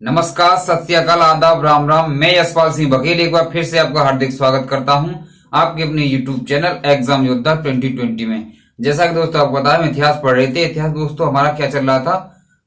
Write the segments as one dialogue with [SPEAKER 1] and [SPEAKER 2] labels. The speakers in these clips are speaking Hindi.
[SPEAKER 1] नमस्कार, सत श्री अकाल, आदाब, राम राम। मैं यशपाल सिंह बघेल एक बार फिर से आपका हार्दिक स्वागत करता हूं आपके अपने YouTube चैनल एग्जाम योद्धा 2020 में। जैसा कि दोस्तों आपको पता है, हम इतिहास पढ़ रहे थे। इतिहास दोस्तों हमारा क्या चल रहा था,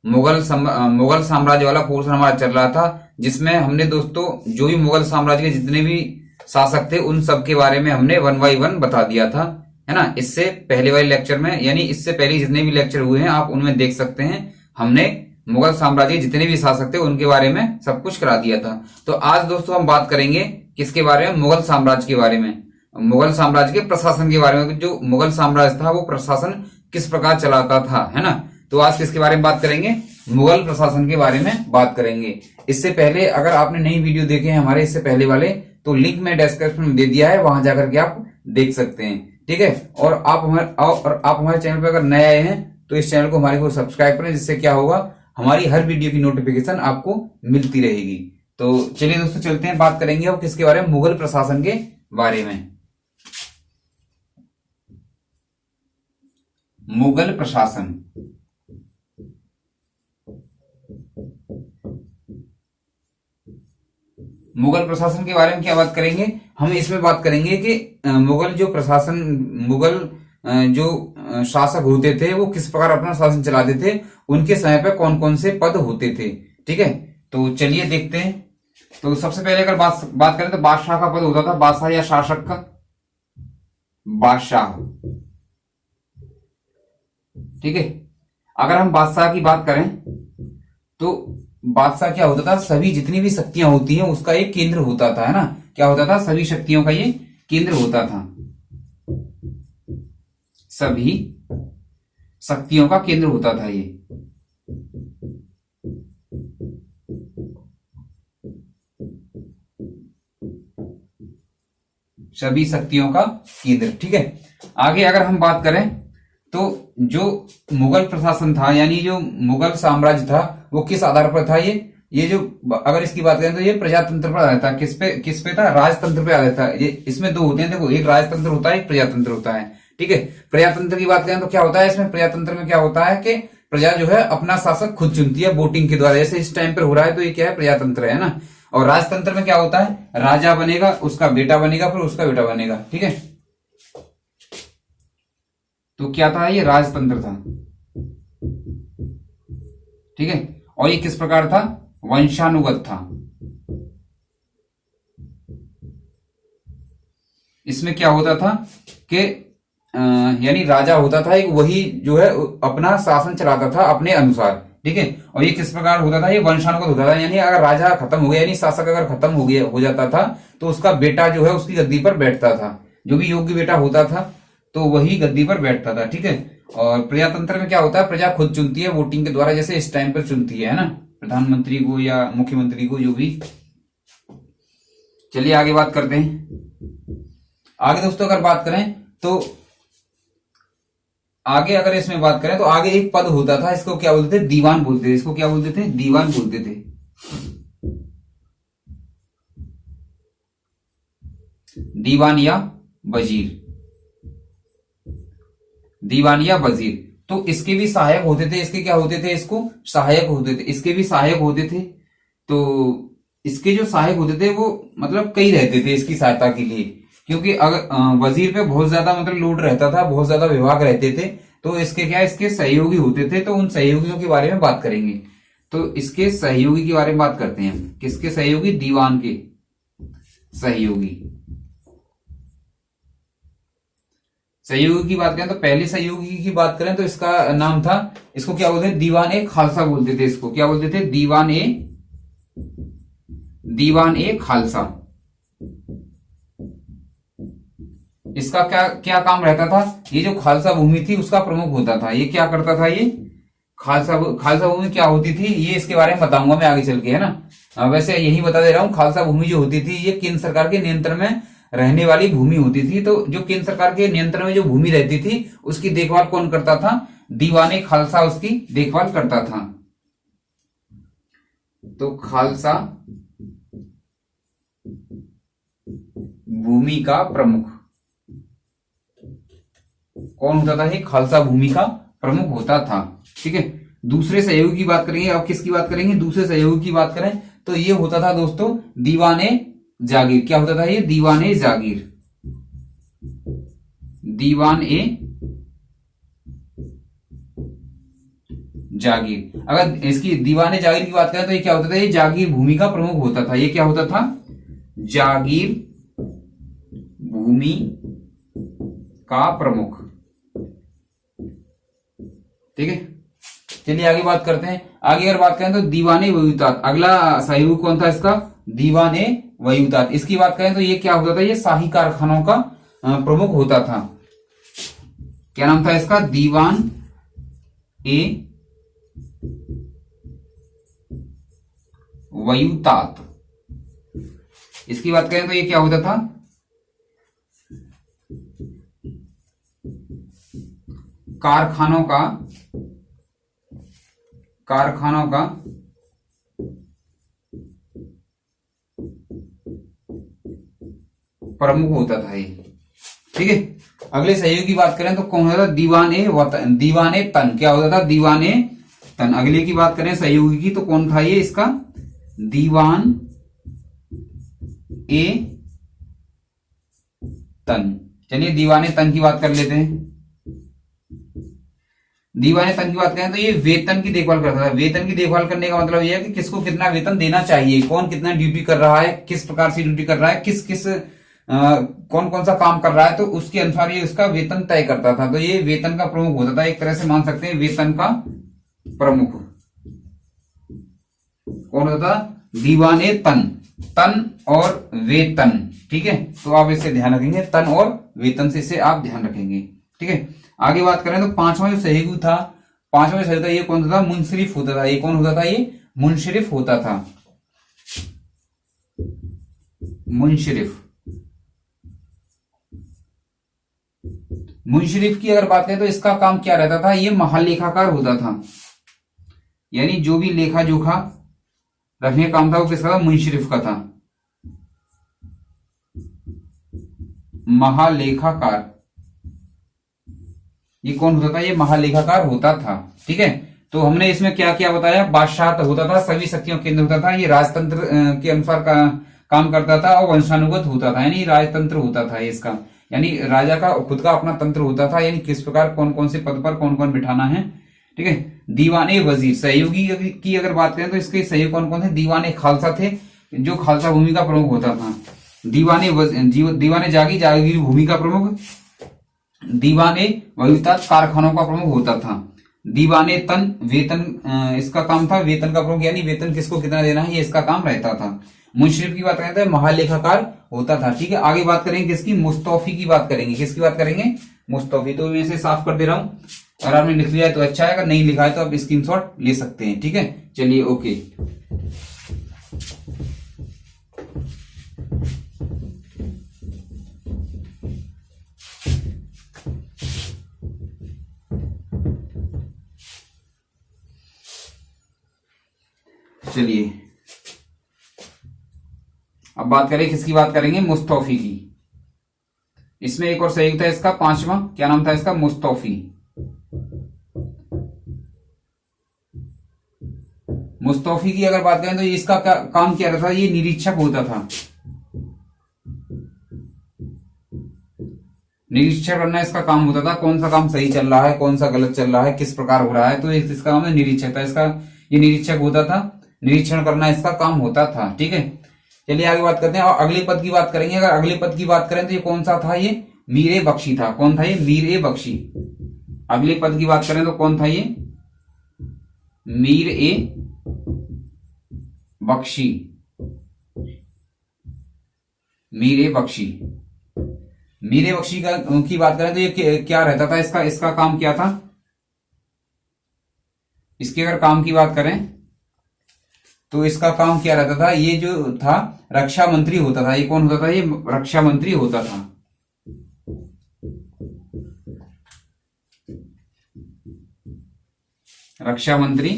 [SPEAKER 1] मुगल साम्राज्य वाला पोर्शन हमारा चल रहा था, जिसमें हमने दोस्तों जो भी मुगल साम्राज्य के जितने भी शासक थे उन सब के बारे में हमने 1 बाय 1 बता दिया था, है ना। इससे पहले वाले लेक्चर में, यानी इससे पहले जितने भी लेक्चर हुए हैं आप उनमें देख सकते हैं। हमने मुगल साम्राज्य जितने भी शासक थे उनके बारे में सब कुछ करा दिया था। तो आज दोस्तों हम बात करेंगे किसके बारे में, मुगल साम्राज्य के बारे में, मुगल साम्राज्य के प्रशासन के बारे में। जो मुगल साम्राज्य था वो प्रशासन किस प्रकार चलाता था, है ना। तो आज किसके बारे में बात करेंगे, मुगल प्रशासन के बारे में बात करेंगे। इससे पहले अगर आपने नई वीडियो देखे हैं हमारे इससे पहले वाले, तो लिंक में डिस्क्रिप्शन में दे दिया है, वहां जाकर के आप देख सकते हैं, ठीक है। और आप हमारे चैनल पर अगर नए आए हैं तो इस चैनल को हमारे को सब्सक्राइब करें, जिससे क्या होगा, हमारी हर वीडियो की नोटिफिकेशन आपको मिलती रहेगी। तो चलिए दोस्तों चलते हैं, बात करेंगे अब किसके बारे में, मुगल प्रशासन के बारे में। मुगल प्रशासन, मुगल प्रशासन के बारे में क्या बात करेंगे हम, इसमें बात करेंगे कि मुगल जो प्रशासन, मुगल जो शासक होते थे वो किस प्रकार अपना शासन चलाते थे, उनके समय पे कौन कौन से पद होते थे, ठीक है। तो चलिए देखते हैं। तो सबसे पहले अगर बात करें तो बादशाह का पद होता था, बादशाह या शासक का, बादशाह, ठीक है। अगर हम बादशाह की बात करें तो बादशाह क्या होता था, सभी जितनी भी शक्तियां होती हैं उसका एक केंद्र होता था, है ना। क्या होता था, सभी शक्तियों का ये केंद्र होता था, सभी शक्तियों का केंद्र होता था ये। सभी शक्तियों का केंद्र, ठीक है। आगे अगर हम बात करें तो जो मुगल प्रशासन था, यानी जो मुगल साम्राज्य था, वो किस आधार पर था, ये जो अगर इसकी बात करें तो ये प्रजातंत्र पर आधारित था। किस पे था, राजतंत्र पे आधारित था। ये इसमें दो होते हैं, देखो, एक राजतंत्र होता है, एक प्रजातंत्र होता है, ठीक है। प्रजातंत्र की बात करें तो क्या होता है, इसमें प्रजातंत्र में क्या होता है कि प्रजा जो है अपना शासक खुद चुनती है वोटिंग के द्वारा, जैसे इस टाइम पर हो रहा है, तो ये क्या है, प्रजातंत्र है ना। और राजतंत्र में क्या होता है, राजा बनेगा, उसका बेटा बनेगा, फिर उसका बेटा बनेगा, ठीक है। तो क्या था, ये राजतंत्र था, ठीक है। और ये किस प्रकार था, वंशानुगत था। इसमें क्या होता था कि यानी राजा होता था एक, वही जो है अपना शासन चलाता था अपने अनुसार, ठीक है। और ये किस प्रकार होता था, ये वंशानुगत होता था, यानी अगर राजा खत्म हो गया, यानी शासक अगर खत्म हो जाता था, तो उसका बेटा जो है उसकी गद्दी पर बैठता था, जो भी योग्य बेटा होता था तो वही गद्दी पर बैठता था, ठीक है। और प्रजातंत्र में क्या होता है, प्रजा खुद चुनती है वोटिंग के द्वारा, जैसे इस टाइम पर चुनती है ना, प्रधानमंत्री को या मुख्यमंत्री को, जो भी। चलिए आगे बात करते हैं। आगे दोस्तों अगर बात करें तो आगे अगर इसमें बात करें तो आगे एक पद होता था, इसको क्या बोलते थे, दीवान बोलते थे। इसको क्या बोलते थे, दीवान बोलते थे। दीवान या वजीर, दीवान या वजीर। तो इसके भी सहायक होते थे, इसके क्या होते थे, इसको सहायक होते थे, इसके भी सहायक होते थे। तो इसके जो सहायक होते थे वो मतलब कई रहते थे इसकी सहायता के लिए, क्योंकि अगर वजीर पे बहुत ज्यादा मतलब लोड रहता था, बहुत ज्यादा विभाग रहते थे, तो इसके क्या, इसके सहयोगी होते थे। तो उन सहयोगियों के बारे में बात करेंगे। तो इसके सहयोगी के बारे में बात करते हैं, किसके सहयोगी, दीवान के सहयोगी। सहयोगी की बात करें तो पहले सहयोगी की बात करें तो इसका नाम था, इसको क्या बोलते हैं, दीवान ए खालसा बोलते थे। इसको क्या बोलते थे, दीवान ए खालसा। इसका क्या क्या काम रहता था, ये जो खालसा भूमि थी उसका प्रमुख होता था। ये क्या करता था, ये खालसा भूमि क्या होती थी, ये इसके बारे में बताऊंगा मैं आगे चल के, है ना। वैसे यही बता दे रहा हूं, खालसा भूमि जो होती थी ये केंद्र सरकार के नियंत्रण में रहने वाली भूमि होती थी। तो जो केंद्र सरकार के नियंत्रण में जो भूमि रहती थी उसकी देखभाल कौन करता था, दीवाने खालसा उसकी देखभाल करता था। तो खालसा भूमि का प्रमुख कौन होता था, ये खालसा भूमि का प्रमुख होता था, ठीक है। दूसरे सहयोगी की बात करेंगे। अब किसकी बात करेंगे? दूसरे सहयोगी की बात करें तो ये होता था दोस्तों दीवाने जागीर। क्या होता था ये? दीवाने जागीर। दीवान ए जागीर। अगर इसकी दीवाने जागीर की बात करें तो ये क्या होता था? ये जागीर भूमि का प्रमुख होता था। ये क्या होता था? जागीर भूमि का प्रमुख। ठीक है, चलिए आगे बात करते हैं। आगे अगर बात करें तो दीवाने वयूतात, अगला सहयोगी कौन था इसका? दीवाने वयूतात। इसकी बात करें तो ये क्या होता था? ये शाही कारखानों का प्रमुख होता था। क्या नाम था इसका? दीवान ए वयूतात। इसकी बात करें तो ये क्या होता था? कारखानों का प्रमुख होता था ये। ठीक है, अगले सहयोगी की बात करें तो कौन होता था? दीवाने वतन, दीवाने तन। क्या होता था? दीवाने तन। अगले की बात करें सहयोगी की तो कौन था ये इसका? दीवान ए तन। चलिए दीवाने तन की बात कर लेते हैं। दीवाने तन की बात करें तो ये वेतन की देखभाल करता था। वेतन की देखभाल करने का मतलब यह है कि किसको कितना वेतन देना चाहिए, कौन कितना ड्यूटी कर रहा है, किस प्रकार से ड्यूटी कर रहा है, किस किस कौन कौन सा काम कर रहा है, तो उसके अनुसार ये उसका वेतन तय करता था। तो ये वेतन का प्रमुख होता था, एक तरह से मान सकते हैं वेतन का प्रमुख कौन होता था? दीवाने तन। तन और वेतन। ठीक है, तो आप इससे ध्यान रखेंगे, तन और वेतन से इसे आप ध्यान रखेंगे। ठीक है, आगे बात करें तो पांचवा जो सहयोगी था, पांचवा जो सहयोगी था ये कौन होता था? मुंशरिफ होता था। ये कौन होता था? ये मुंशरिफ होता था। मुंशरिफ। मुंशरिफ की अगर बात करें तो इसका काम क्या रहता था? ये महालेखाकार होता था, यानी जो भी लेखा जोखा रखने का काम था वो किसका था? मुंशरिफ का था। महालेखाकार, ये कौन होता था? ये महालेखाकार होता था। ठीक है, तो हमने इसमें क्या क्या बताया? बादशाह होता था, सभी शक्तियों केंद्र होता था, ये राजतंत्र के अनुसार काम करता था और वंशानुगत होता था, यानी राजतंत्र होता था इसका, यानी राजा का खुद का अपना तंत्र होता था, यानी किस प्रकार कौन कौन से पद पर कौन कौन बिठाना है। ठीक है, दीवाने वजीर। सहयोगी की अगर बात करें तो इसके सहयोगी कौन कौन थे? दीवाने खालसा थे, जो खालसा भूमि का प्रमुख होता था। दीवाने जागीर भूमि का प्रमुख। दीवाने वयूतात कारखानों का प्रमुख होता था। दीवाने तन वेतन, इसका काम था वेतन का प्रमुख, यानी वेतन किसको कितना देना है ये इसका काम रहता था। मुंशरिफ की बात करें तो महालेखाकार होता था। ठीक है, आगे बात करेंगे किसकी? मुस्तौफी की बात करेंगे। किसकी बात करेंगे? मुस्तौफी। तो मैं इसे साफ कर दे रहा हूं, अगर आपने लिख लिया है तो अच्छा है, अगर नहीं लिखा है तो आप स्क्रीनशॉट ले सकते हैं। ठीक है, चलिए ओके। चलिए अब बात करें किसकी बात करेंगे? मुस्तौफी की। इसमें एक और सहयोगी था इसका पांचवा, क्या नाम था इसका? मुस्तौफी। मुस्तौफी की अगर बात करें तो इसका काम क्या रहता था? ये निरीक्षक होता था। निरीक्षण करना इसका काम होता था, कौन सा काम सही चल रहा है, कौन सा गलत चल रहा है, किस प्रकार हो रहा है, तो इसका काम निरीक्षक था। इसका ये निरीक्षक होता था, निरीक्षण करना इसका काम होता था। ठीक है, चलिए आगे बात करते हैं और अगले पद की बात करेंगे। अगर अगले पद की बात करें तो ये कौन सा था? ये मीर ए बख्शी था। कौन था ये? मीर ए बख्शी। अगले पद की बात करें तो कौन था ये? मीर ए बख्शी। मीर ए बख्शी। मीर ए बख्शी की बात करें तो ये क्या रहता था? इसका काम क्या था? इसके अगर काम की बात करें तो इसका काम क्या रहता था? ये जो था रक्षा मंत्री होता था। ये कौन होता था? ये रक्षा मंत्री होता था। रक्षा मंत्री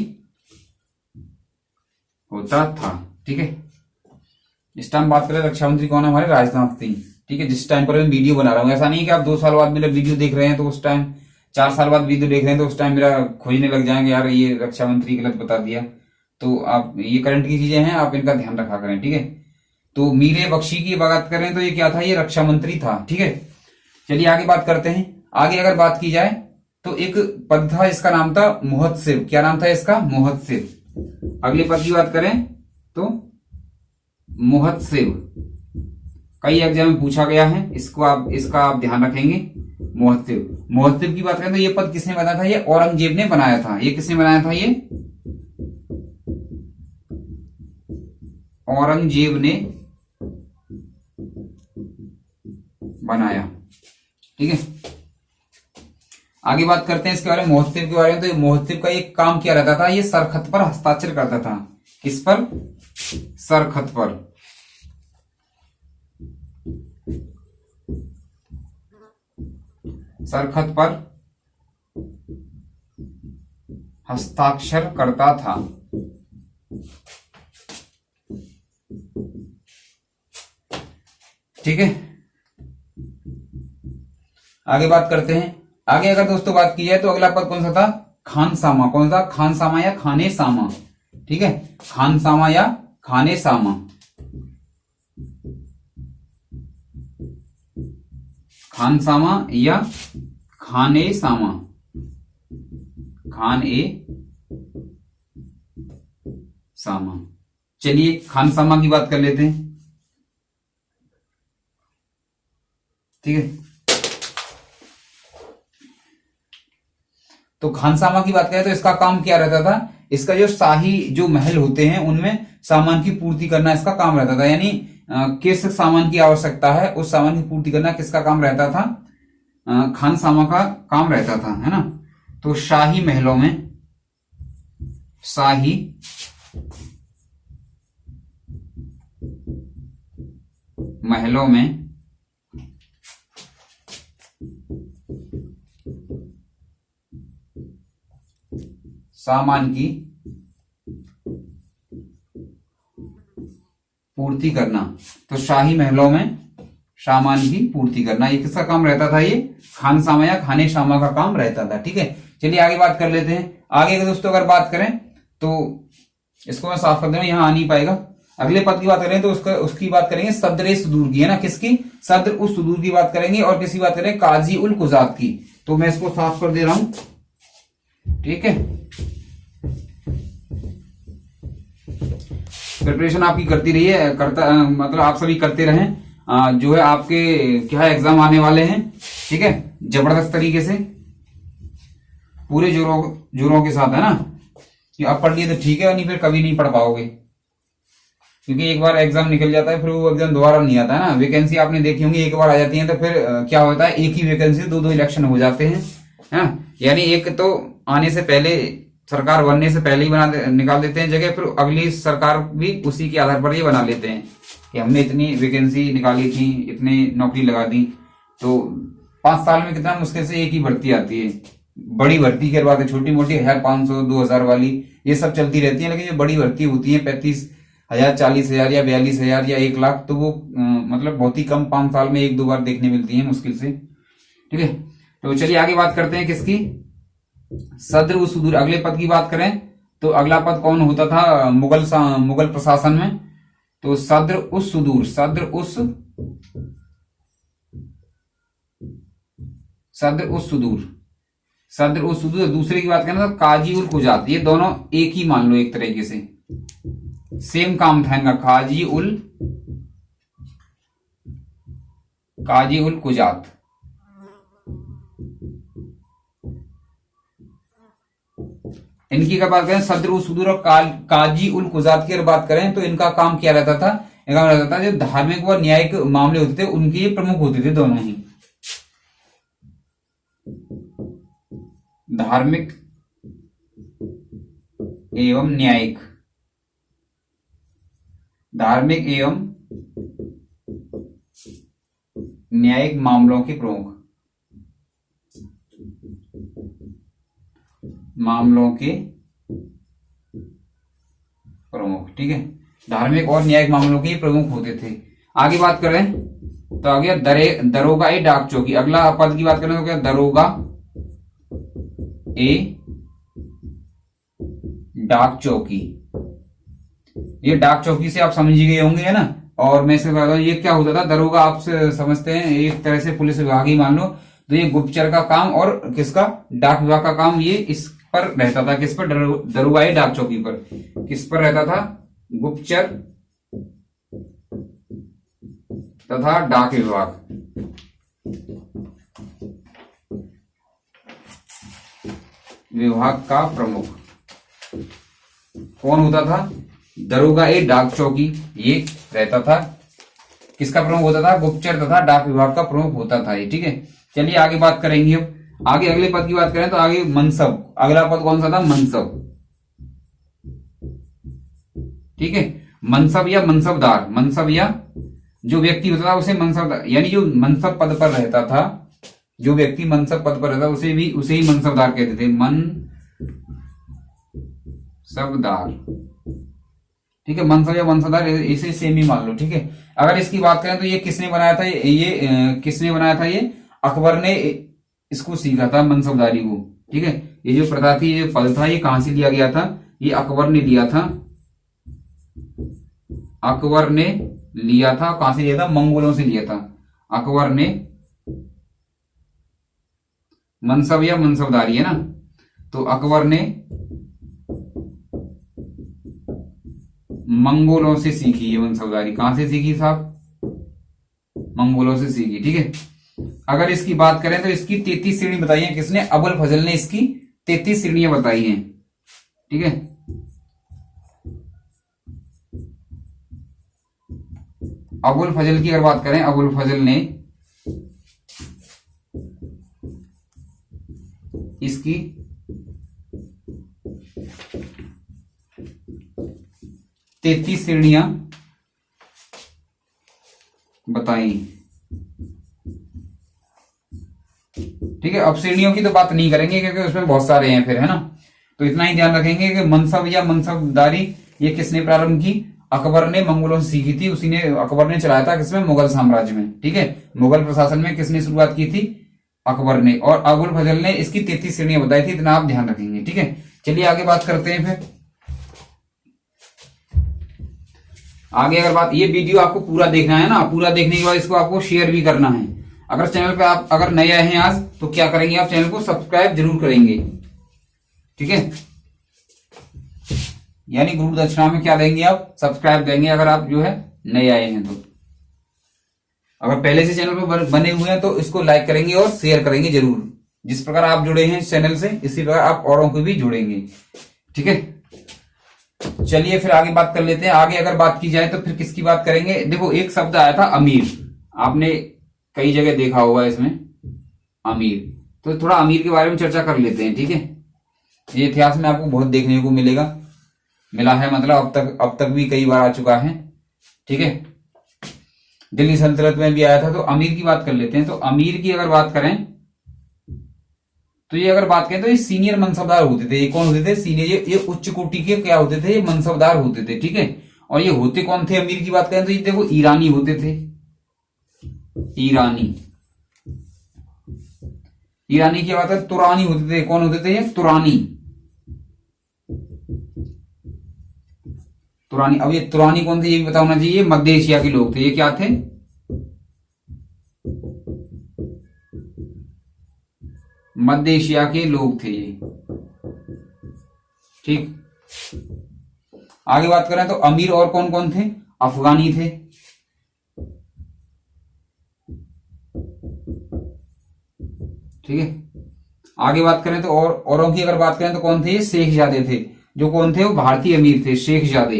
[SPEAKER 1] होता था। ठीक है, इस टाइम बात करें रक्षा मंत्री कौन है? हमारे राजनाथ सिंह। ठीक है, जिस टाइम पर मैं वीडियो बना रहा हूं, ऐसा नहीं कि आप 2 साल बाद मेरा वीडियो देख रहे हैं तो उस टाइम 4 साल बाद वीडियो देख रहे हैं तो उस टाइम मेरा खोजने लग जाएंगे, यार ये रक्षा मंत्री गलत बता दिया। तो आप ये करंट की चीजें हैं, आप इनका ध्यान रखा करें, ठीक है। तो मीरे बख्शी की बात करें तो ये क्या था, ये रक्षा मंत्री था, ठीक है। चलिए आगे बात करते हैं। आगे अगर बात की जाए तो एक पद था, इसका नाम था महोत्सव। क्या नाम था इसका? महोत्सव। अगले पद की बात करें तो महोत्सव, कई एग्जाम में पूछा गया है, इसका आप ध्यान रखेंगे। महोत्सव, महोत्सव की बात करें तो ये पद किसने बनाया था? ये औरंगजेब ने बनाया था। ये किसने बनाया था? ये औरंगजेब ने बनाया, ठीक है। आगे बात करते हैं इसके बारे में, महोत्सव के बारे में। तो ये महोत्सव का एक काम क्या रहता था, ये सरखत पर हस्ताक्षर करता था। किस पर? सरखत पर। सरखत पर हस्ताक्षर करता था, ठीक है। आगे बात करते हैं। आगे अगर दोस्तों बात की जाए तो अगला पद कौन सा था? खानसामा। कौन सा? खानसामा या खाने सामा, ठीक है। खानसामा या खाने सामा। खानसामा या खाने सामा, खाने सामा। चलिए खानसामा की बात कर लेते हैं, ठीक है। तो खानसामा की बात करें तो इसका काम क्या रहता था? इसका जो शाही जो महल होते हैं उनमें सामान की पूर्ति करना इसका काम रहता था। यानी किस सामान की आवश्यकता है उस सामान की पूर्ति करना किसका काम रहता था? खानसामा का काम रहता था, है ना। तो शाही महलों में, शाही महलों में सामान की पूर्ति करना, तो शाही महलों में सामान की पूर्ति करना, ये किसका काम रहता था? ये खानसामा या खाने सामा का काम रहता था, ठीक है। चलिए आगे बात कर लेते हैं। आगे दोस्तों अगर बात करें तो इसको मैं साफ कर दूं, यहां आ नहीं पाएगा। अगले पद की बात करें तो उसकी बात करेंगे सदर सुदूर की, है ना। किसकी? सदर उस सुदूर की बात करेंगे। और किसकी बात करें? काजी उल कुजात की। तो मैं इसको साफ कर दे रहा हूं, ठीक है। प्रिपरेशन आपकी करती रही है, मतलब आप सभी करते रहें। जो है आपके क्या है एग्जाम आने वाले हैं, ठीक है, जबरदस्त तरीके से पूरे जोरों के साथ, है ना। कि आप पढ़ लिए तो ठीक है, नहीं फिर कभी नहीं पढ़ पाओगे, क्योंकि एक बार एग्जाम निकल जाता है फिर वो एग्जाम दोबारा नहीं आता है ना। वैकेंसी आपने देखी होंगी, एक बार आ जाती है तो फिर क्या होता है, एक ही वैकेंसी दो इलेक्शन हो जाते हैं, है ना। यानी एक तो आने से पहले, सरकार बनने से पहले ही निकाल देते हैं जगह, फिर अगली सरकार भी उसी के आधार पर ही बना लेते हैं कि हमने इतनी वैकेंसी निकाली थी, इतनी नौकरी लगा दी। तो 5 साल में कितना मुश्किल से एक ही भर्ती आती है। बड़ी भर्ती की बात है, छोटी मोटी 1500 2000 वाली ये सब चलती रहती है, लेकिन जो बड़ी भर्ती होती है 35,000 40,000 या 42,000 या 1 लाख, तो वो मतलब बहुत ही कम 5 साल में 1-2 बार देखने मिलती है मुश्किल से, ठीक है। तो चलिए आगे बात करते हैं किसकी? सदर उस सुदूर। अगले पद की बात करें तो अगला पद कौन होता था मुगल प्रशासन में? तो सदर उस सुदूर, सदर उस सुदूर, सदर उस सुदूर। दूसरे की बात करें तो काजी उल कुजात। ये दोनों एक ही मान लो, एक तरीके से सेम काम था इनका। काजी उल कुजात। इनकी अगर बात करें सदर उल सुदूर और काजी उल कुजात की अगर बात करें तो इनका काम क्या रहता था? इनका रहता था जो धार्मिक व न्यायिक मामले होते थे उनके ये प्रमुख होते थे, दोनों ही। धार्मिक एवं न्यायिक, धार्मिक एवं न्यायिक मामलों के प्रमुख, ठीक है। धार्मिक और न्यायिक मामलों के प्रमुख होते थे। आगे बात करें तो आ गया दरोगा ए डाक चौकी। अगला पद की बात करें तो क्या? दरोगा ए डाक चौकी। ये डाक चौकी से आप समझ ही गए होंगे, है ना। और मैं से बता दूं, ये क्या होता था, दरोगा आप समझते हैं एक तरह से पुलिस विभाग ही मान लो। तो ये गुप्तचर का काम और किसका, डाक विभाग का काम, ये इस पर रहता था। किस पर, दरोगाई डाक चौकी पर किस पर रहता था, गुप्तचर तथा डाक विभाग। विभाग का प्रमुख कौन होता था, दरोगा ए डाक चौकी, ये रहता था। किसका प्रमुख होता था, गुप्तचर तथा डाक विभाग का प्रमुख होता था ये, ठीक है। चलिए आगे बात करेंगे। अब आगे अगले पद की बात करें तो आगे मनसब, अगला पद कौन सा था, मनसब, ठीक है। मनसब या मनसबदार, मनसब या जो व्यक्ति होता था उसे मनसबदार, यानी जो मनसब पद पर रहता था, जो व्यक्ति मनसब पद पर रहता उसे ही मनसबदार कहते थे, मनसबदार, ठीक है। मनसब या मनसबदार इसे सेम ही मान लो, ठीक है। अगर इसकी बात करें तो ये किसने बनाया था, ये किसने बनाया था, ये अकबर ने इसको सीखा था मनसबदारी को, ठीक है। ये जो प्रथा थी, ये पद था, ये कहां से लिया गया था, ये अकबर ने लिया था। अकबर ने लिया था, कहां से लिया था, मंगोलों से लिया था। अकबर ने मनसब या मनसबदारी, है ना। तो अकबर ने मंगोलों से सीखी ये मनसबदारी। कहां से सीखी साहब, मंगोलों से सीखी, ठीक है। अगर इसकी बात करें तो इसकी 33 श्रेणी बताई है किसने, अबुल फजल ने इसकी 33 श्रेणियां बताई हैं, ठीक है। अबुल फजल की अगर बात करें, अबुल फजल ने इसकी 33 श्रेणियां बताई, ठीक है। अब श्रेणियों की तो बात नहीं करेंगे क्योंकि उसमें बहुत सारे हैं फिर, है ना। तो इतना ही ध्यान रखेंगे कि मनसब या मनसबदारी ये किसने प्रारंभ की, अकबर ने मंगोलों से सीखी थी। उसी ने, अकबर ने चलाया था किसमें, मुगल साम्राज्य में, ठीक है। मुगल प्रशासन में किसने शुरुआत की थी, अकबर ने। और अबुल फजल ने इसकी 33 श्रेणियां बताई थी, इतना आप ध्यान रखेंगे, ठीक है। चलिए आगे बात करते हैं फिर। आगे अगर बात, ये वीडियो आपको पूरा देखना है ना, पूरा देखने के बाद इसको आपको शेयर भी करना है। अगर चैनल पे आप अगर नए आए हैं आज, तो क्या करेंगे, आप चैनल को सब्सक्राइब जरूर करेंगे, ठीक है। यानी गुरु दक्षिणा में क्या देंगे, आप सब्सक्राइब देंगे अगर आप जो है नए आए हैं तो। अगर पहले से चैनल पर बने हुए हैं तो इसको लाइक करेंगे और शेयर करेंगे जरूर। जिस प्रकार आप जुड़े हैं इस चैनल से, इसी प्रकार आप औरों को भी जोड़ेंगे, ठीक है। चलिए फिर आगे बात कर लेते हैं। आगे अगर बात की जाए तो फिर किसकी बात करेंगे, देखो एक शब्द आया था अमीर, आपने कई जगह देखा होगा इसमें अमीर। तो थोड़ा अमीर के बारे में चर्चा कर लेते हैं, ठीक है। ये इतिहास में आपको बहुत देखने को मिला है, मतलब अब तक भी कई बार आ चुका है, ठीक है। दिल्ली सल्तनत में भी आया था। तो अमीर की बात कर लेते हैं। तो अमीर की अगर बात करें तो ये अगर बात करें तो ये सीनियर मनसबदार होते थे। ये कौन होते थे, सीनियर, ये उच्च कोटि के क्या होते थे, ये मनसबदार होते थे, ठीक है। और ये होते कौन थे, अमीर की बात करें तो ये देखो ईरानी होते थे, ईरानी की बात है, तुरानी होते थे। कौन होते थे, ये तुरानी। अब ये तुरानी कौन थे ये भी पता होना चाहिए। मध्य एशिया के लोग थे ये, क्या थे, मध्य एशिया के लोग थे ये, ठीक। आगे बात करें तो अमीर और कौन कौन थे, अफगानी थे, ठीक है। आगे बात करें तो औरों की अगर बात करें तो कौन थे, शेखजादे थे। जो कौन थे, वो भारतीय अमीर थे, शेखजादे।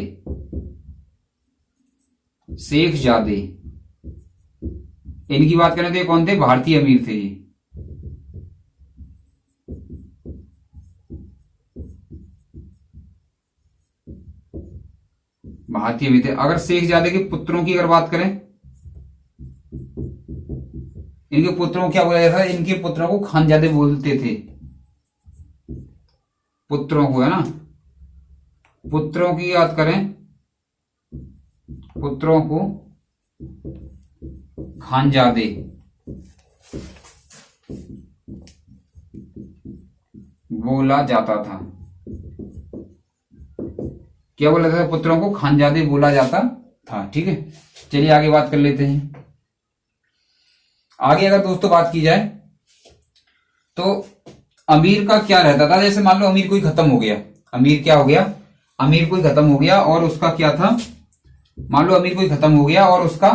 [SPEAKER 1] इनकी बात करें तो ये कौन थे, भारतीय अमीर थे ये, भारतीय अमीर थे। अगर शेखजादे के पुत्रों की अगर बात करें, इनके पुत्रों को क्या बोला जाता था, इनके पुत्रों को खानजादे बोलते थे, पुत्रों को, है ना। पुत्रों की बात करें, पुत्रों को खानजादे बोला जाता था। क्या बोला जाता था? पुत्रों को खानजादे बोला जाता था। ठीक है, चलिए आगे बात कर लेते हैं। आगे अगर दोस्तों बात की जाए तो अमीर का क्या रहता था? जैसे मान लो अमीर कोई खत्म हो गया, अमीर क्या हो गया? अमीर कोई खत्म हो गया और उसका क्या था? मान लो अमीर कोई खत्म हो गया और उसका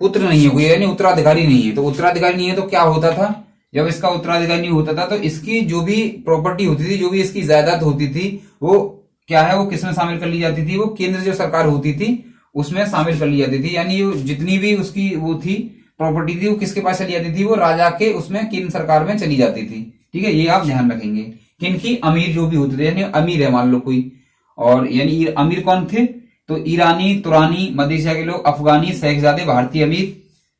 [SPEAKER 1] पुत्र नहीं है कोई, यानी उत्तराधिकारी नहीं है। तो उत्तराधिकारी नहीं है तो क्या होता था? जब इसका उत्तराधिकारी नहीं होता था तो इसकी जो भी प्रॉपर्टी होती थी, जो भी इसकी जायदाद होती थी, वो क्या है, वो किसमें शामिल कर ली जाती थी? वो केंद्र जो सरकार होती थी उसमें शामिल कर ली जाती थी। यानी जितनी भी उसकी वो थी प्रॉपर्टी थी, वो किसके पास चली जाती थी? वो राजा के उसमें, केंद्र सरकार में चली जाती थी। ठीक है, ये आप ध्यान रखेंगे। किनकी? अमीर जो भी होते थे, यानी अमीर है मान लो कोई, और यानी अमीर कौन थे? तो ईरानी, तुरानी, मदिशा के लोग, अफगानी, शेखजादे, भारतीय अमीर।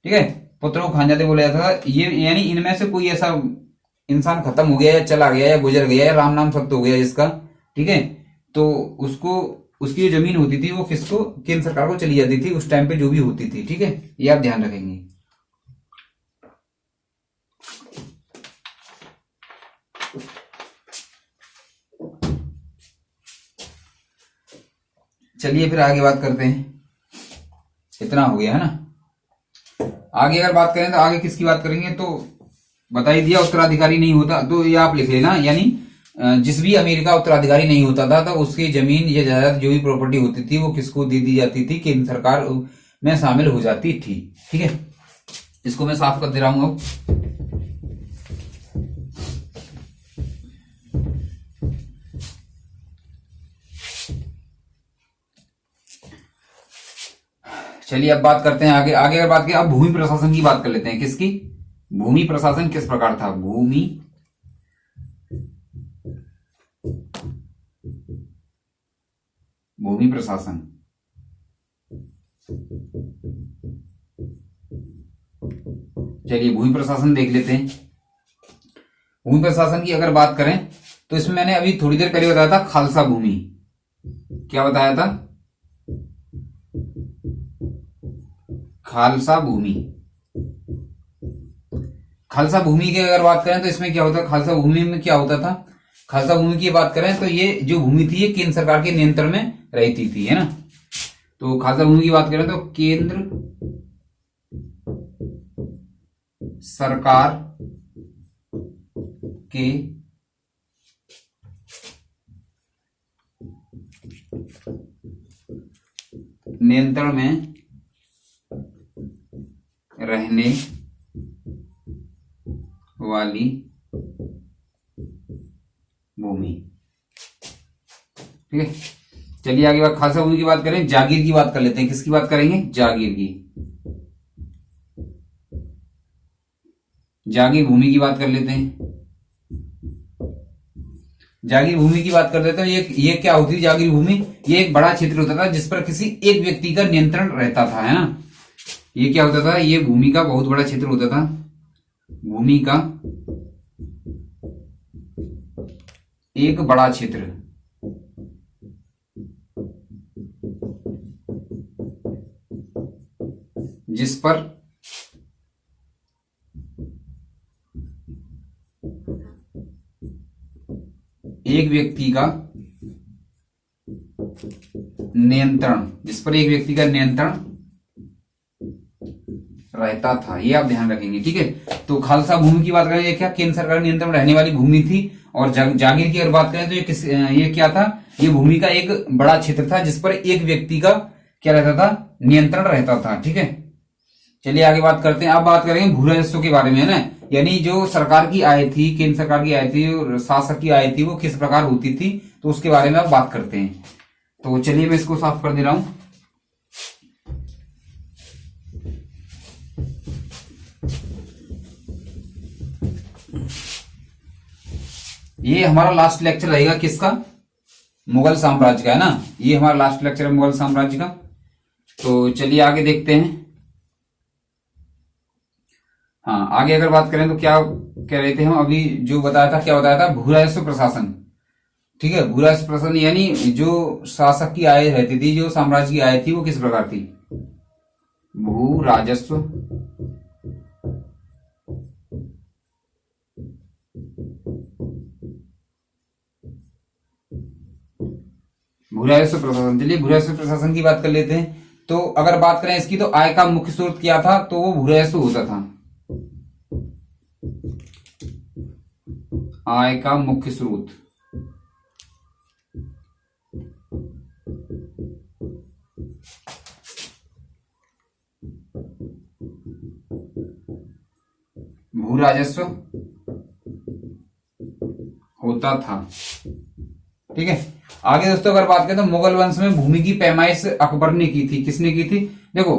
[SPEAKER 1] ठीक है, पुत्रों को खानजादे बोला जाता था। ये यानी इनमें से कोई ऐसा इंसान खत्म हो गया या चला गया या गुजर गया या राम नाम सत्य हो गया जिसका, ठीक है, तो उसको, उसकी जो जमीन होती थी वो किसको? केंद्र सरकार को चली जाती थी उस टाइम पे जो भी होती थी। ठीक है, ये आप ध्यान रखेंगे। चलिए फिर आगे बात करते हैं। इतना हो गया है ना। आगे अगर बात करें तो आगे किसकी बात करेंगे? तो बता ही दिया, उत्तराधिकारी नहीं होता तो ये आप लिख लेना, यानी जिस भी अमीर का उत्तराधिकारी नहीं होता था तो उसकी जमीन या जायदाद जो भी प्रॉपर्टी होती थी वो किसको दे दी जाती थी? केंद्र सरकार में शामिल हो जाती थी। ठीक है, इसको मैं साफ कर दे रहा हूं अब। चलिए अब बात करते हैं आगे। आगे अगर बात करें, अब भूमि प्रशासन की बात कर लेते हैं। किसकी? भूमि प्रशासन किस प्रकार था? भूमि प्रशासन। चलिए भूमि प्रशासन देख लेते हैं। भूमि प्रशासन की अगर बात करें तो इसमें मैंने अभी थोड़ी देर पहले बताया था खालसा भूमि। क्या बताया था? खालसा भूमि। खालसा भूमि की अगर बात करें तो इसमें क्या होता है? खालसा भूमि में क्या होता था? खालसा भूमि की बात करें तो ये जो भूमि थी ये केंद्र सरकार के नियंत्रण में रहती थी, है ना। तो खालसा भूमि की बात करें तो केंद्र सरकार के नियंत्रण में रहने वाली भूमि। ठीक है, चलिए आगे बात, खालसा भूमि की बात करें, जागीर की बात कर लेते हैं। किसकी बात करेंगे? जागीर की। जागीर भूमि की बात कर लेते हैं। जागीर भूमि की बात कर लेते हैं। ये क्या होती है जागीर भूमि? ये एक बड़ा क्षेत्र होता था जिस पर किसी एक व्यक्ति का नियंत्रण रहता था, है ना। ये क्या होता था? ये भूमि का बहुत बड़ा क्षेत्र होता था। भूमि का एक बड़ा क्षेत्र जिस पर एक व्यक्ति का नियंत्रण रहता था। ये आप ध्यान रखेंगे। ठीक है, तो खालसा भूमि की बात करें, ये क्या केंद्र सरकार नियंत्रण रहने वाली भूमि थी। और जागीर की अगर बात करें तो ये क्या था? ये भूमि का एक बड़ा क्षेत्र था जिस पर एक व्यक्ति का क्या रहता था? नियंत्रण रहता था। ठीक है, चलिए आगे बात करते हैं। अब बात करेंगे भू राजस्व के बारे में, है ना। यानी जो सरकार की आय थी, केंद्र सरकार की आय थी, और शासक की आय थी, वो किस प्रकार होती थी, तो उसके बारे में अब बात करते हैं। तो चलिए मैं इसको साफ कर दे रहा हूं। ये हमारा लास्ट लेक्चर रहेगा किसका? मुगल साम्राज्य का, है ना। ये हमारा लास्ट लेक्चर है मुगल साम्राज्य का। तो चलिए आगे देखते हैं। हाँ, आगे अगर बात करें तो क्या कह रहे थे हम अभी? जो बताया था, क्या बताया था? भू राजस्व प्रशासन। ठीक है, भू राजस्व प्रशासन यानी जो शासक की आय रहती थी, जो साम्राज्य की आय थी, वो किस प्रकार थी? भू राजस्व भू राजस्व प्रशासन। चलिए भू राजस्व प्रशासन की बात कर लेते हैं। तो अगर बात करें इसकी, तो आय का मुख्य स्रोत क्या था, तो वो भू राजस्व होता था। आय का मुख्य स्रोत भू राजस्व होता था। ठीक है। आगे दोस्तों अगर बात करें तो मुगल वंश में भूमि की पैमाइश अकबर ने की थी। किसने की थी? देखो,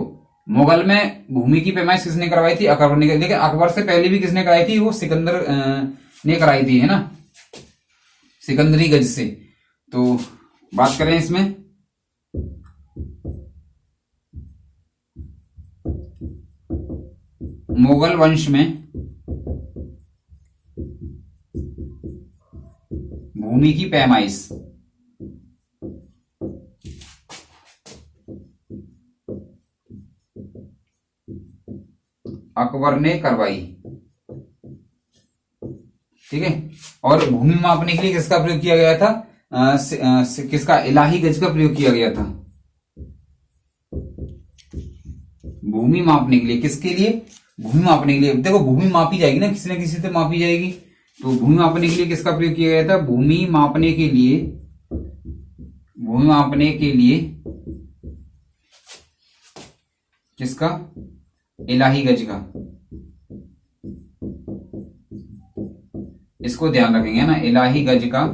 [SPEAKER 1] मुगल में भूमि की पैमाइश किसने करवाई थी? अकबर ने। लेकिन अकबर से पहले भी किसने कराई थी? वो सिकंदर ने कराई थी, है ना, सिकंदरी गज से। तो बात करें इसमें, मुगल वंश में भूमि की पैमाइश अकबर ने करवाई। ठीक है। और भूमि मापने के लिए किसका प्रयोग किया गया था? किसका? इलाही गज का प्रयोग किया गया था भूमि मापने के लिए। किसके लिए? भूमि मापने के लिए। देखो, भूमि मापी जाएगी ना, किसी न किसी से मापी जाएगी। तो भूमि मापने के लिए किसका प्रयोग किया गया था? भूमि मापने के लिए किसका? इलाही गज का। इसको ध्यान रखेंगे ना, इलाही गज का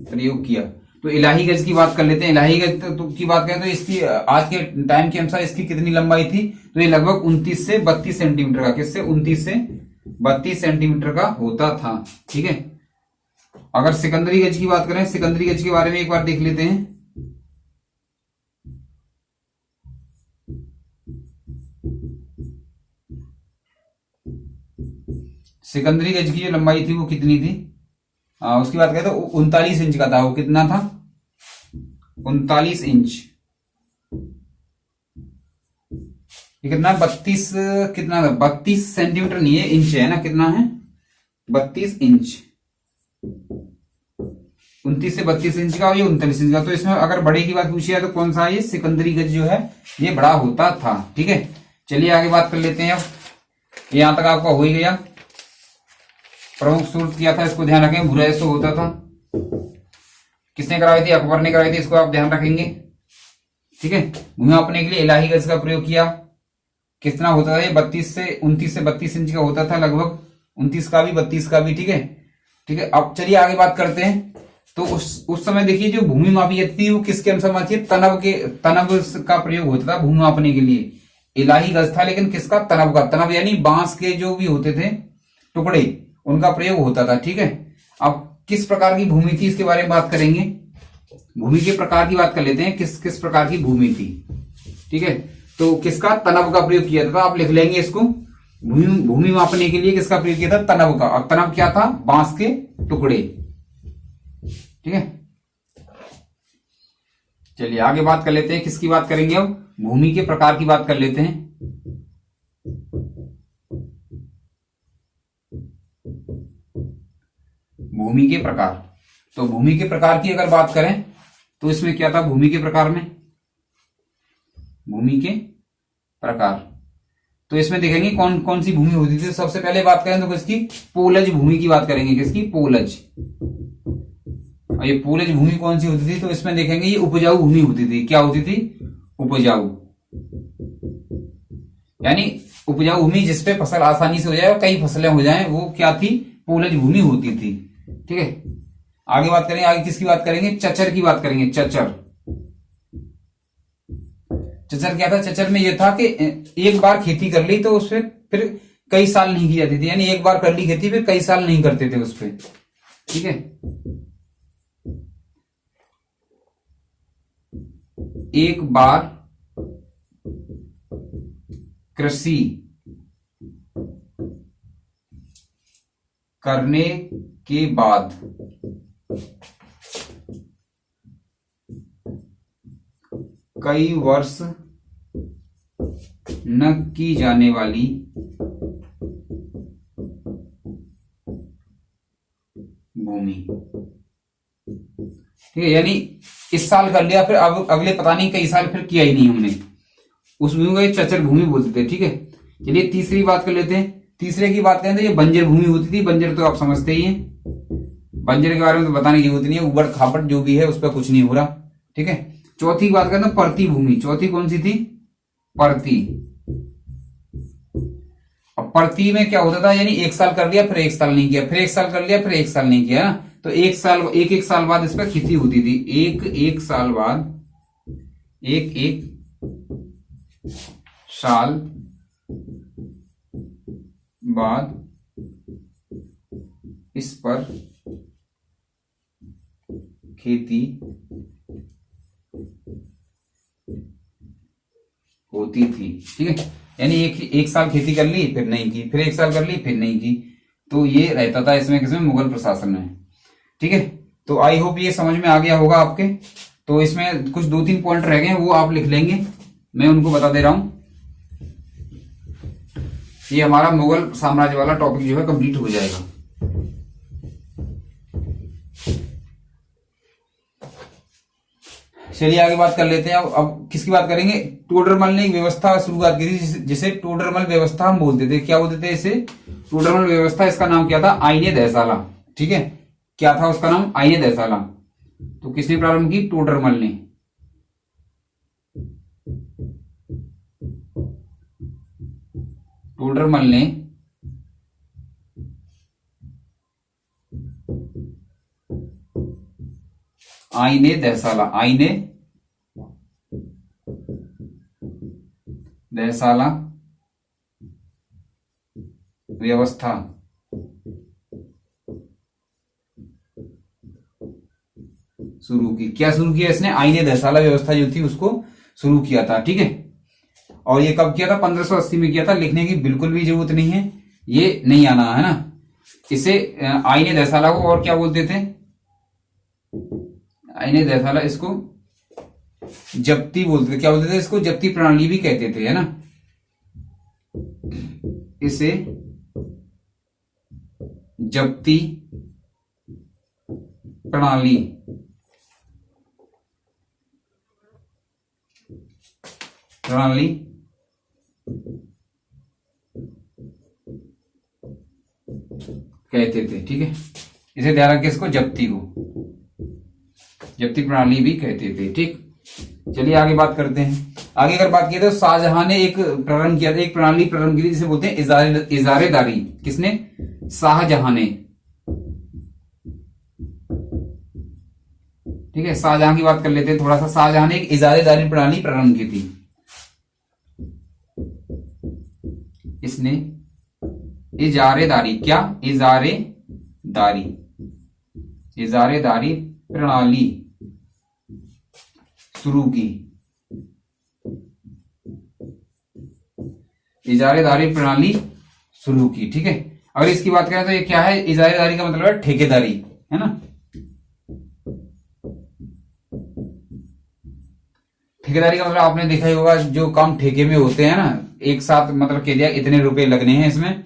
[SPEAKER 1] प्रयोग किया। तो इलाही गज की बात कर लेते हैं। इलाही गज की बात करें तो इसकी आज के टाइम के अनुसार इसकी कितनी लंबाई थी? तो ये लगभग 29 से 32 सेंटीमीटर का, किससे? 29 से 32 सेंटीमीटर का होता था। ठीक है। अगर सिकंदरी गज की बात करें, सिकंदरी गज के बारे में एक बार देख लेते हैं। सिकंदरी गज की जो लंबाई थी वो कितनी थी? उसकी बात करें तो 39 इंच का था। वो कितना था? 39 इंच। ये कितना? 32, कितना था? 32 सेंटीमीटर नहीं है, इंच है ना। कितना है? 32 इंच। 29 से 32 इंच का, ये 39 इंच का। तो इसमें अगर बड़े की बात पूछी है तो कौन सा? ये सिकंदरी गज जो है ये बड़ा होता था। ठीक है। चलिए आगे बात कर लेते हैं। अब यहां तक आपका हो ही गया। प्रमुख स्रोत किया था, इसको ध्यान रखें। भू राजस्व होता था। किसने कराई थी? अकबर ने कराई थी। इसको आप ध्यान रखेंगे। ठीक है। भूमि मापने के लिए इलाही गज का प्रयोग किया। कितना होता था ये? 29 से 32 इंच का होता था लगभग। 29 का भी, 32 का भी। ठीक है। ठीक है। अब चलिए आगे बात करते हैं। तो उस समय देखिए, जो भूमि मापी जाती थी वो किसके अनुसार मापी? तनब का प्रयोग होता था भूमि मापने के लिए। इलाही गज था, लेकिन किसका? तनब का। तनब यानी बांस के जो भी होते थे टुकड़े, उनका प्रयोग होता था। ठीक है। अब किस प्रकार की भूमि थी इसके बारे में बात करेंगे। भूमि के प्रकार की बात कर लेते हैं, किस किस प्रकार की भूमि थी। ठीक है। तो किसका? तनब का प्रयोग किया था। आप लिख लेंगे इसको। भूमि मापने के लिए किसका प्रयोग किया था? तनब का। और तनब क्या था? बांस के टुकड़े। ठीक है। चलिए आगे बात कर लेते हैं। किसकी बात करेंगे अब? भूमि के प्रकार की बात कर लेते हैं। भूमि के प्रकार। तो भूमि के प्रकार की अगर बात करें तो इसमें क्या था? भूमि के प्रकार में, भूमि के प्रकार, तो इसमें देखेंगे कौन कौन सी भूमि होती थी। सबसे पहले बात करें तो किसकी? पोलज भूमि की बात करेंगे। किसकी? पोलज। और ये पोलज भूमि कौन सी होती थी? तो इसमें देखेंगे ये उपजाऊ भूमि होती थी। क्या होती थी? उपजाऊ, यानी उपजाऊ भूमि जिसपे फसल आसानी से हो जाए और कई फसलें हो जाएं, वो क्या थी? पोलज भूमि होती थी। ठीक है। आगे बात करेंगे। आगे किसकी बात करेंगे? चचर की बात करेंगे। चचर। चचर क्या था? चचर में यह था कि एक बार खेती कर ली तो उस पर फिर कई साल नहीं की जाती थी। यानी एक बार कर ली खेती, फिर कई साल नहीं करते थे उस पर। ठीक है। एक बार कृषि करने के बाद कई वर्ष न की जाने वाली भूमि। ठीक है, यानी इस साल कर लिया, फिर अब अगले पता नहीं कई साल फिर किया ही नहीं हमने, उस भूमि को ये चचर भूमि बोलते थे। ठीक है, चलिए तीसरी बात कर लेते हैं। तीसरे की बात करें तो ये बंजर भूमि होती थी। बंजर तो आप समझते ही हैं, बंजर के बारे में तो बताने की जरूरत नहीं है, उबड़ खाबड़ जो भी है उस पर कुछ नहीं हो रहा। ठीक है, चौथी की बात करें तो परती भूमि। चौथी कौन सी थी? परती। अब परती में क्या होता था, यानी एक साल कर लिया फिर एक साल नहीं किया, फिर एक साल कर लिया फिर एक साल नहीं किया, तो एक साल बाद इस पर खेती होती थी। एक साल बाद साल बाद इस पर खेती होती थी। ठीक है, यानी एक साल खेती कर ली फिर नहीं की, फिर एक साल कर ली फिर नहीं की, तो ये रहता था इसमें किसमें? मुगल प्रशासन में। ठीक है, तो आई होप ये समझ में आ गया होगा आपके। तो इसमें कुछ 2-3 पॉइंट रह गए हैं, वो आप लिख लेंगे, मैं उनको बता दे रहा हूं। ये हमारा मुगल साम्राज्य वाला टॉपिक जो है कंप्लीट हो जाएगा। चलिए आगे बात कर लेते हैं। अब किसकी बात करेंगे? टोडरमल ने एक व्यवस्था शुरुआत की थी जिसे टोडरमल व्यवस्था हम बोलते थे। क्या बोलते थे इसे? टोडरमल व्यवस्था। इसका नाम क्या था? आईने दहसाला। ठीक है, क्या था उसका नाम? आईने दहसाला। तो किसने प्रारंभ की? टोडरमल ने। टोडरमल ने आईने दहसाला, आईने दहसाला व्यवस्था शुरू की। क्या शुरू किया इसने? आईने दहसाला व्यवस्था जो थी उसको शुरू किया था। ठीक है, और ये कब किया था? 1580 में किया था। लिखने की बिल्कुल भी जरूरत नहीं है, ये नहीं आना है ना। इसे आईने दहसाला को और क्या बोलते थे? आईने दहसाला, इसको जब्ती बोलते थे। क्या बोलते थे इसको? जब्ती प्रणाली भी कहते थे, है ना। इसे जब्ती प्रणाली कहते थे। ठीक है, इसे ध्यान रखिए, इसको जब्ती प्रणाली भी कहते थे। ठीक, चलिए आगे बात करते हैं। आगे अगर बात की तो शाहजहां ने एक प्रारंभ किया था, एक प्रणाली प्रारंभ की थी जिसे बोलते हैं इजारेदारी। किसने? शाहजहां ने। ठीक है, शाहजहां की बात कर लेते हैं थोड़ा सा। शाहजहां ने एक इजारेदारी प्रणाली प्रारंभ की थी। इसने इजारेदारी, क्या? इजारेदारी प्रणाली शुरू की। इजारेदारी प्रणाली शुरू की। ठीक है, अगर इसकी बात करें तो ये क्या है? इजारेदारी का मतलब है ठेकेदारी, है ना। ठेकेदारी का मतलब आपने देखा ही होगा, जो काम ठेके में होते हैं ना, एक साथ मतलब कह दिया इतने रुपए लगने हैं इसमें,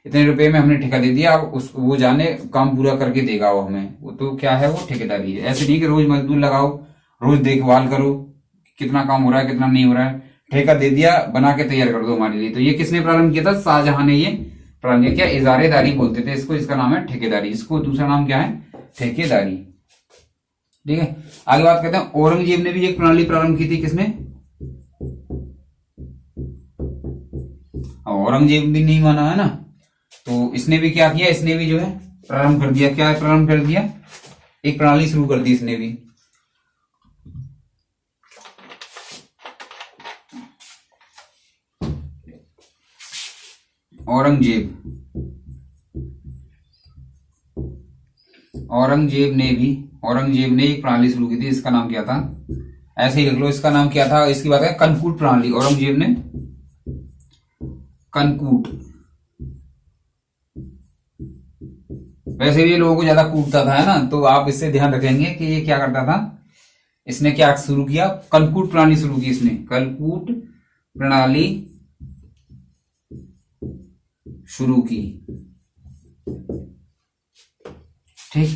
[SPEAKER 1] इतने रुपए में हमने ठेका दे दिया, अब उस वो जाने काम पूरा करके देगा वो हमें, वो तो क्या है? वो ठेकेदारी है। ऐसे नहीं कि रोज मजदूर लगाओ, रोज देखभाल करो कितना काम हो रहा है कितना नहीं हो रहा है, ठेका दे दिया, बना के तैयार कर दो हमारे लिए। तो ये किसने प्रारंभ किया था? शाहजहां ने ये प्रारंभ किया। क्या? इजारेदारी बोलते थे इसको, इसका नाम है ठेकेदारी। इसको दूसरा नाम क्या है? ठेकेदारी। ठीक है, आगे बात करते हैं। औरंगजेब ने भी एक प्रणाली प्रारंभ की थी। किसने? औरंगजेब भी नहीं माना है ना, तो इसने भी क्या किया? इसने भी जो है प्रारंभ कर दिया। क्या प्रारंभ कर दिया? एक प्रणाली शुरू कर दी इसने भी। औरंगजेब ने एक प्रणाली शुरू की थी। इसका नाम क्या था? ऐसे ही लिख लो, इसका नाम क्या था? इसकी बात है कनकूट प्रणाली। औरंगजेब ने कनकूट। वैसे भी लोगों को ज्यादा कूटता था, है ना, तो आप इससे ध्यान रखेंगे कि ये क्या करता था। इसने क्या शुरू किया? कनकूट प्रणाली शुरू की इसने। कनकूट प्रणाली शुरू की। ठीक,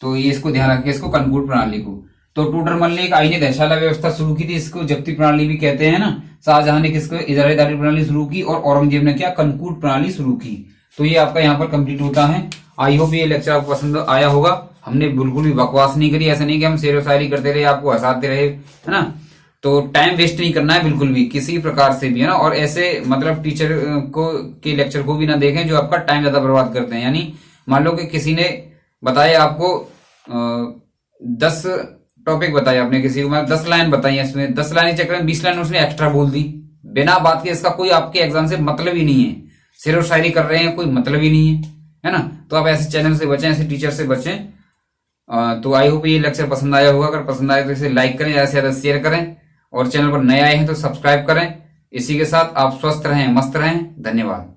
[SPEAKER 1] तो ये इसको ध्यान रखिए, इसको कनकूट प्रणाली को। तो टूडर मल ने एक आईनी धर्मशाला व्यवस्था शुरू की थी, इसको जप्ती प्रणाली भी कहते हैं ना। शाहजहां ने किसको इजारेदारी प्रणाली शुरू की, और औरंगजेब ने क्या कनकूट प्रणाली शुरू की। तो ये आपका यहाँ पर कंप्लीट होता है। आई होप ये लेक्चर आपको पसंद आया होगा। हमने बिल्कुल भी बकवास नहीं करी, ऐसा नहीं कि हम शेर व शायरी करते रहे, आपको हंसाते रहे, है ना। तो टाइम वेस्ट नहीं करना है बिल्कुल भी, किसी प्रकार से भी, है ना। और ऐसे मतलब टीचर को के लेक्चर को भी ना देखें जो आपका टाइम ज्यादा बर्बाद करते हैं। यानी मान लो कि किसी ने बताया आपको 10 टॉपिक बताया, आपने किसी को मतलब 10 लाइन बताई, इसमें 10 लाइन के चक्कर में 20 लाइन उसने एक्स्ट्रा बोल दी बिना बात के। इसका कोई आपके एग्जाम से मतलब ही नहीं है, शेर व शायरी कर रहे हैं, कोई मतलब ही नहीं है ना। तो आप ऐसे चैनल से बचें, ऐसे टीचर से बचें। तो आई होप ये लेक्चर पसंद आया होगा। अगर पसंद आए तो इसे लाइक करें, ज्यादा से ज्यादा शेयर करें, और चैनल पर नए आए हैं तो सब्सक्राइब करें। इसी के साथ आप स्वस्थ रहें, मस्त रहें। धन्यवाद।